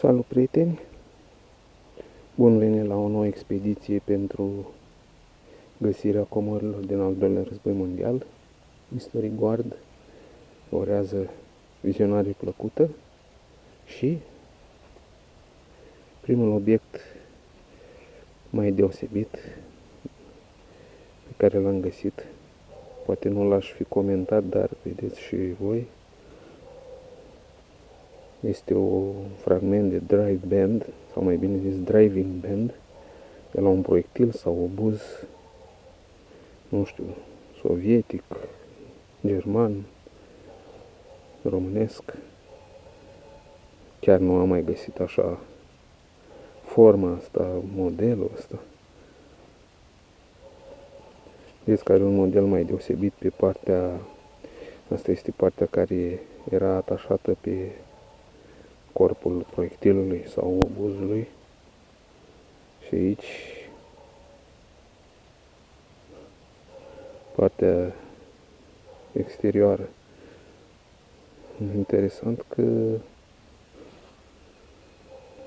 Salut, prieteni! Bun venit la o nouă expediție pentru găsirea comorilor din al doilea război mondial. History Guard orează vizionare plăcută și primul obiect mai deosebit pe care l-am găsit, poate nu l-aș fi comentat, dar vedeți și voi, este un fragment de drive band, sau mai bine zis driving band, de la un proiectil sau obuz, nu știu, sovietic, german, românesc. Chiar nu am mai găsit așa forma asta, modelul ăsta. Vedeți că are un model mai deosebit pe partea, asta este partea care era atașată pe corpul proiectilului sau obuzului. Și aici partea exterioară. Interesant că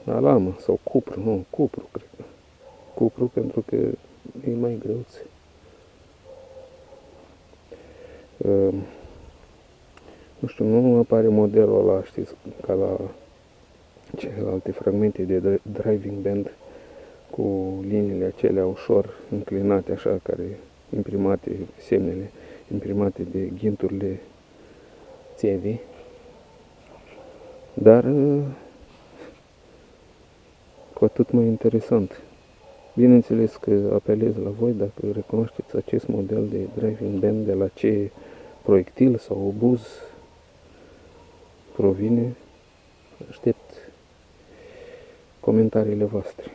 alamă sau cupru, nu, cupru, cred că. Cupru pentru că e mai greuț. Nu știu, nu apare modelul ăla, știți, ca la celelalte fragmente de driving band, cu liniile acelea ușor înclinate, așa, care imprimate, semnele imprimate de ghinturile țevii. Dar cu atât mai interesant. Bineînțeles că apelez la voi dacă recunoașteți acest model de driving band, de la ce proiectil sau obuz provine. Aștept comentariile voastre.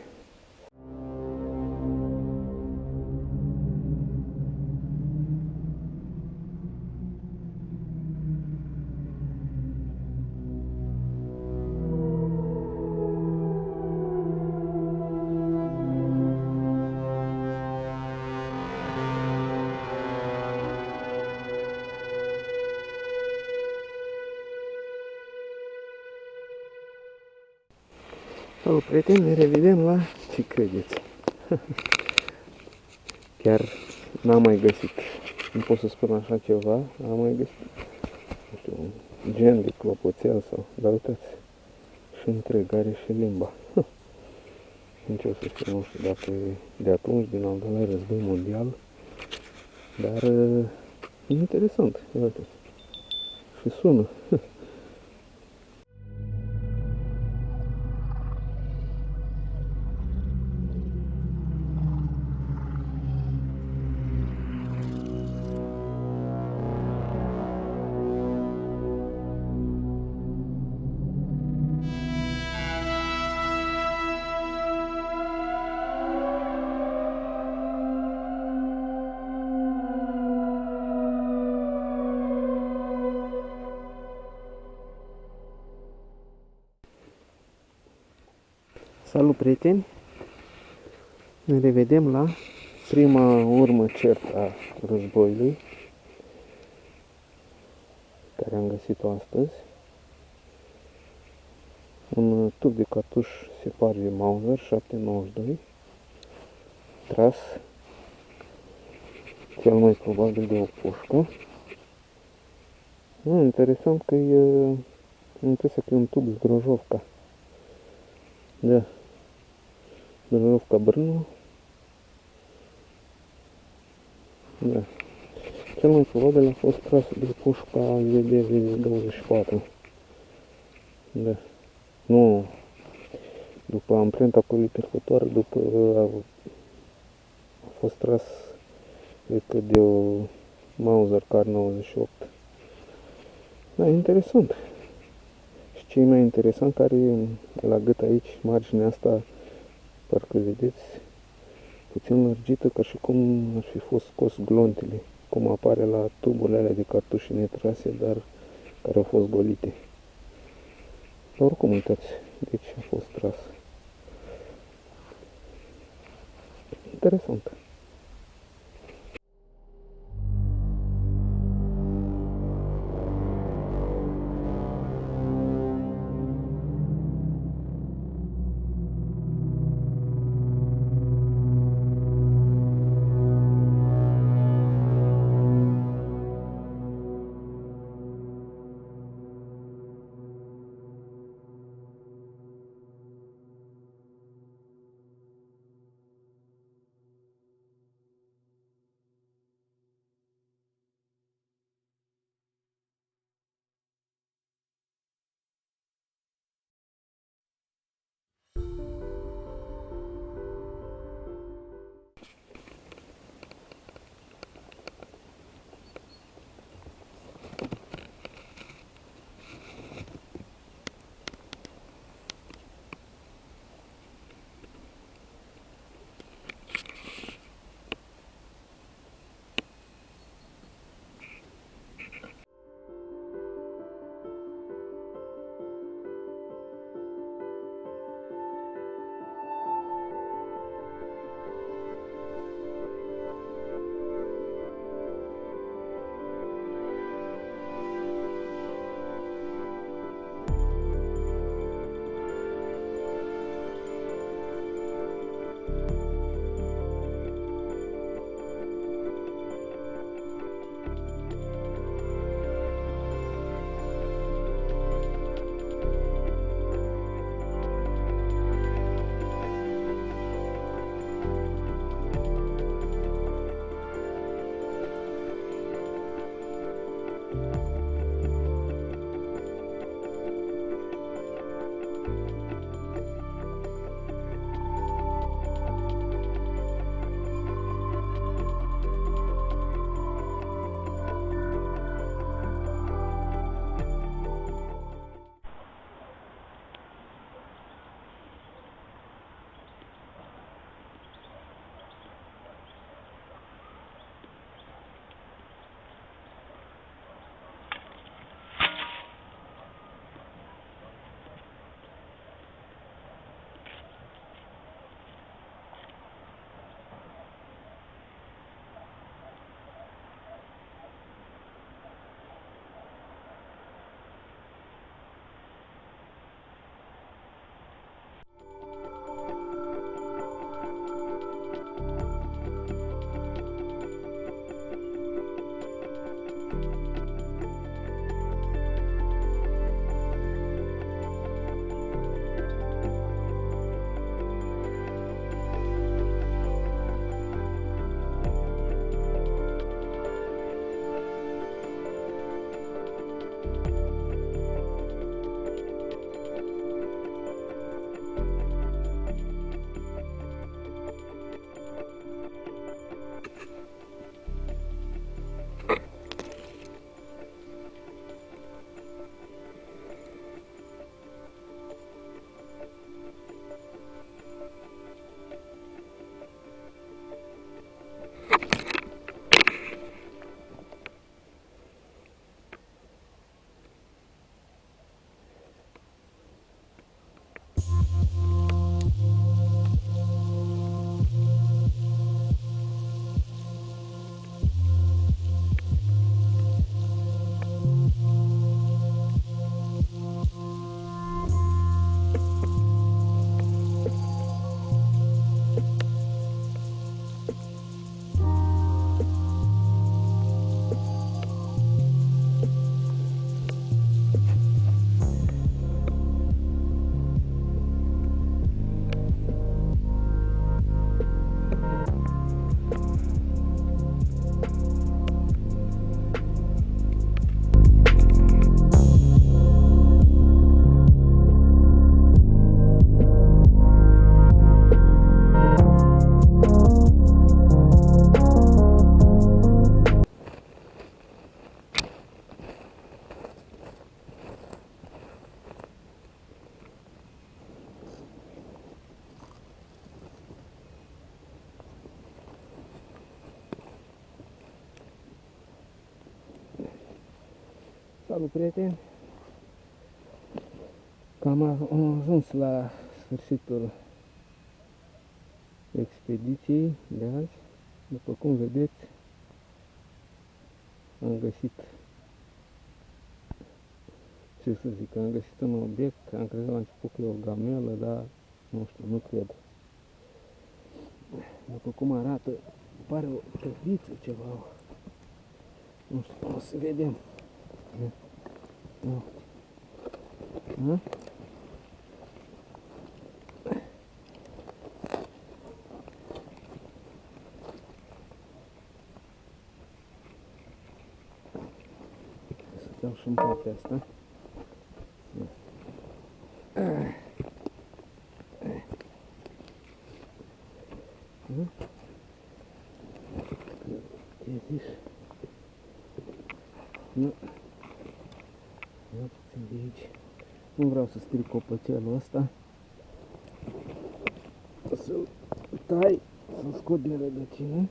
Salut, prieteni, ne revedem la ce credeți. Chiar n-am mai găsit, nu pot să spun așa ceva, am mai găsit, nu știu, un gen de clopoțel sau, dar uitați, și întreg, are și limba. Nici o să știu, nu știu dacă e de atunci, din al doilea război mondial, dar e interesant, uitați, și sună. Salut, prieteni! Ne revedem la prima urmă certă a războiului care am găsit-o astăzi. Un tub de cartuș Separvi Mauser 792, tras cel mai probabil de o pușcă. Interesant că e impresia că e un tub Zgrojovka. Da. Zgrojovka Brno. Da. Cel mai probabil a fost tras de pușca ZD-24. Da. Nu. După amprenta polipercutoare, după a fost tras, cred că de o Mauser Kar 98. Da, interesant. Și ce e mai interesant, care e la gât aici, marginea asta, parcă vedeți, puțin lărgită, ca și cum ar fi fost scos glontele, cum apare la tuburile alea de cartușe netrase, dar care au fost golite. Dar oricum, uitați, deci a fost tras. Interesant. Salut, prieteni! Cam am ajuns la sfârșitul expediției de azi. După cum vedeți, am găsit, ce să zic, am găsit un obiect. Am crezut la început că e o gamelă, dar nu știu, nu cred. După cum arată, pare o tăviță ceva. Nu știu, o să vedem. Da? Să dau și în partea asta. Ce zici? Nu. Ia puțin de aici. Nu vreau să stric copățelul ăsta. O să-l tai, să-l scot din rădăcină.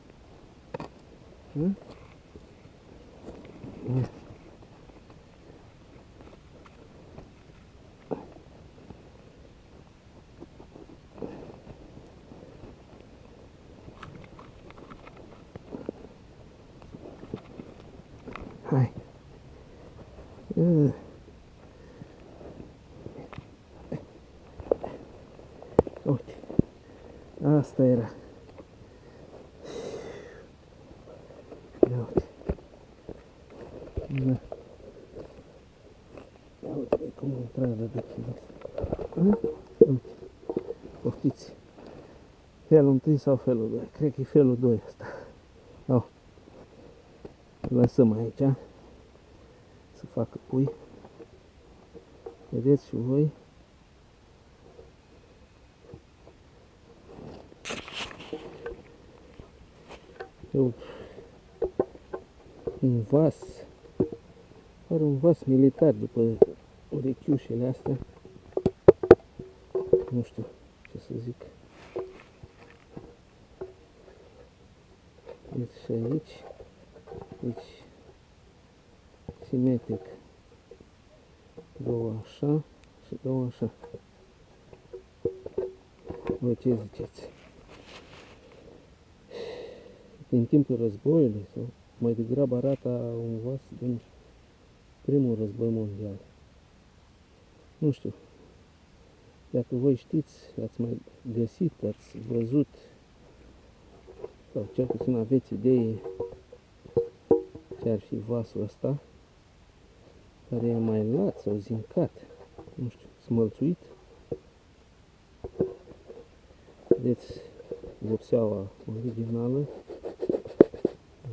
Hai. Uite, asta era. Ia uite. Da. Ia uite cum intra rădăcina asta. Uite, poftiți. Felul 1 sau felul 2? Cred că e felul 2 asta. Au. Lăsăm aici să facă pui. Vedeți și voi. Un vas. Are un vas militar după urechiușele astea. Nu știu ce să zic. Deci și aici. Deci simetric. Două așa și două așa. Voi ce ziceți? Din timpul războiului sau mai degrabă arată un vas din primul război mondial. Nu știu. Dacă voi știți, ați mai găsit, ați văzut sau cel puțin aveți idee ce ar fi vasul ăsta, care e mai lat sau zincat, nu știu, smălțuit. Vedeți vopseaua originală.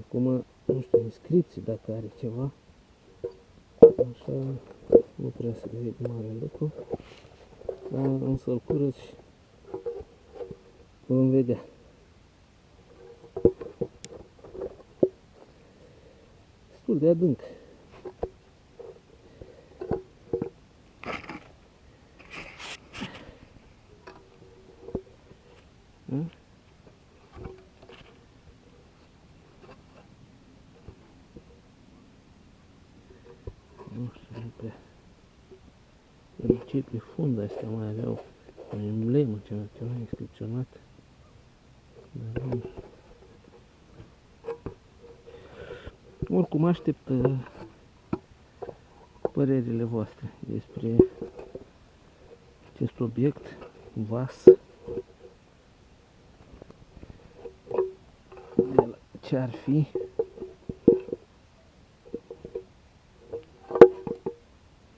Acum, nu știu, inscripții dacă are ceva. Așa, nu prea se vede mare lucru. Dar am să-l curăț și vom vedea. Destul de adânc. Nu știu, nu prea. De obicei pe funda astea mai aveau o emblemă, ceva inscripționat. Dar nu. Oricum aștept părerile voastre despre acest obiect, vas. Ce ar fi?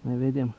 Mai vedem.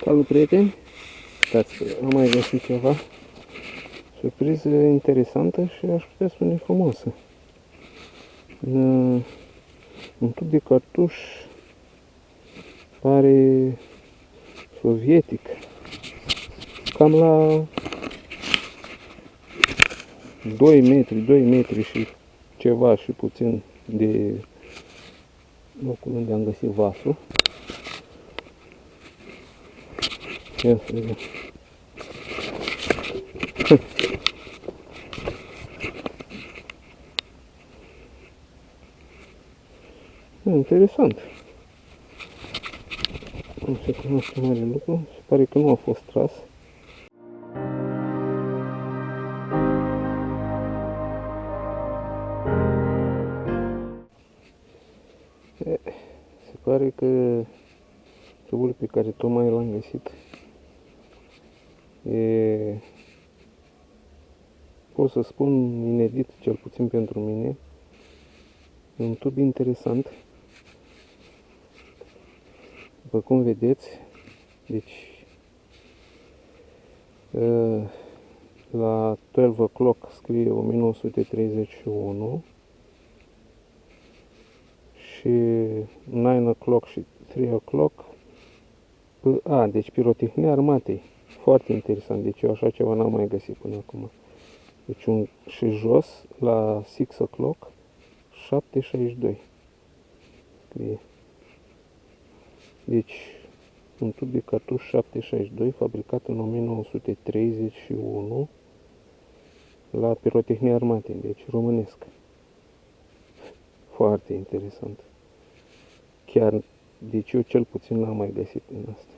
Salut, prieteni! Uitați că am mai găsit ceva. Surpriză interesantă și aș putea spune frumoasă. Un tub de cartuș pare sovietic. Cam la 2 metri, 2 metri și ceva și puțin de locul unde am găsit vasul. Ia să vedem. Interesant. Nu se cunoaște mare lucru. Se pare că nu a fost tras. Se pare că trubul pe care tocmai l-am găsit e, pot să spun, inedit, cel puțin pentru mine. E un tub interesant. După cum vedeți, deci la 12 o'clock scrie 1931 și 9 o'clock și 3 o'clock. Deci pirotehnia armatei. Foarte interesant. Deci eu așa ceva n-am mai găsit până acum. Deci și jos, la 6 o'clock, 7:62 scrie. Deci, un tub de cartuș 762 fabricat în 1931 la pirotehnia armatei, deci românesc. Foarte interesant. Chiar, deci eu cel puțin n-am mai găsit în asta.